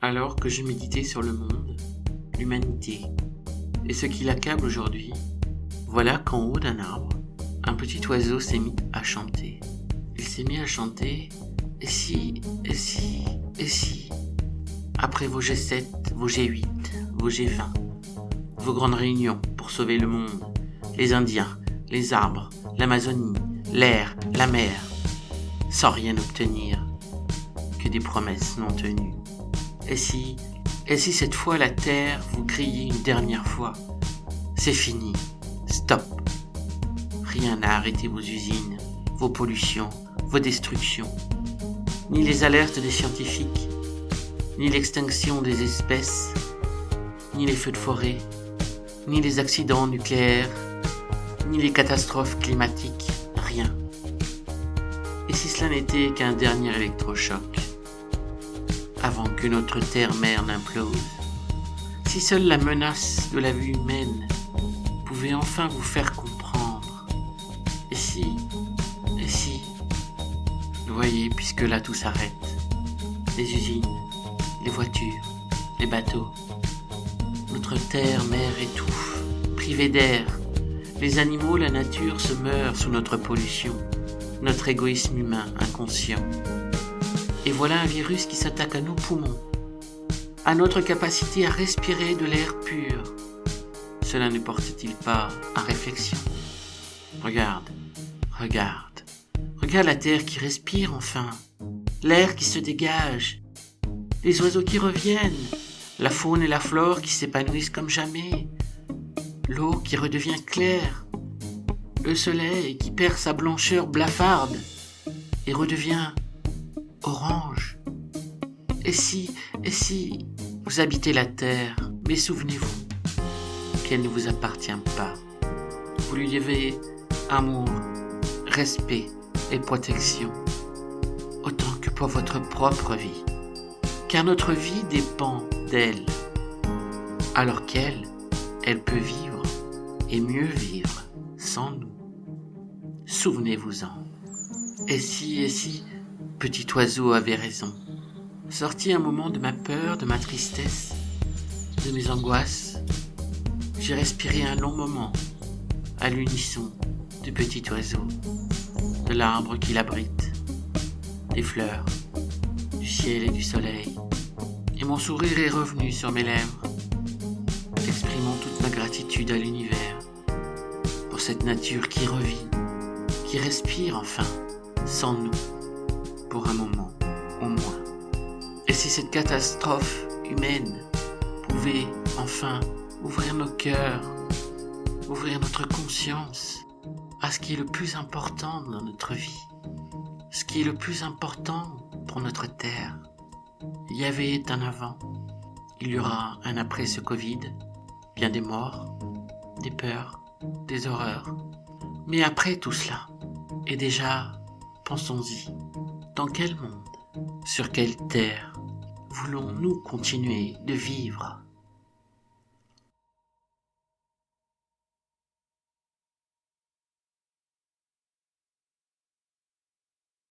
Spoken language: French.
Alors que je méditais sur le monde, l'humanité, et ce qui l'accable aujourd'hui, voilà qu'en haut d'un arbre, un petit oiseau s'est mis à chanter. Il s'est mis à chanter « Et si, et si, et si ?» Après vos G7, vos G8, vos G20, vos grandes réunions pour sauver le monde, les Indiens, les arbres, l'Amazonie, l'air, la mer, sans rien obtenir que des promesses non tenues. Et si cette fois la terre vous criait une dernière fois, c'est fini, stop. Rien n'a arrêté vos usines, vos pollutions, vos destructions, ni les alertes des scientifiques, ni l'extinction des espèces, ni les feux de forêt, ni les accidents nucléaires, ni les catastrophes climatiques, rien. Et si cela n'était qu'un dernier électrochoc, avant que notre terre-mère n'implose, si seule la menace de la vie humaine pouvait enfin vous faire comprendre, et si, vous voyez, puisque là tout s'arrête, les usines, les voitures, les bateaux, notre terre-mère étouffe, privée d'air, les animaux, la nature se meurent sous notre pollution, notre égoïsme humain inconscient. Et voilà un virus qui s'attaque à nos poumons, à notre capacité à respirer de l'air pur. Cela ne porte-t-il pas à réflexion ? Regarde la terre qui respire enfin, l'air qui se dégage, les oiseaux qui reviennent, la faune et la flore qui s'épanouissent comme jamais, l'eau qui redevient claire, le soleil qui perd sa blancheur blafarde et redevient orange. Et si vous habitez la terre, mais souvenez-vous qu'elle ne vous appartient pas. Vous lui devez amour, respect et protection, autant que pour votre propre vie, car notre vie dépend d'elle, alors elle peut vivre et mieux vivre sans nous. Souvenez-vous-en. Et si, petit oiseau avait raison, sorti un moment de ma peur, de ma tristesse, de mes angoisses, j'ai respiré un long moment, à l'unisson du petit oiseau, de l'arbre qui l'abrite, des fleurs, du ciel et du soleil, et mon sourire est revenu sur mes lèvres, exprimant toute ma gratitude à l'univers, pour cette nature qui revit, qui respire enfin, sans nous, pour un moment, au moins. Et si cette catastrophe humaine pouvait enfin ouvrir nos cœurs, ouvrir notre conscience à ce qui est le plus important dans notre vie, ce qui est le plus important pour notre terre. Il y avait un avant, il y aura un après ce Covid, bien des morts, des peurs, des horreurs. Mais après tout cela, et déjà, pensons-y, dans quel monde, sur quelle terre voulons-nous continuer de vivre ?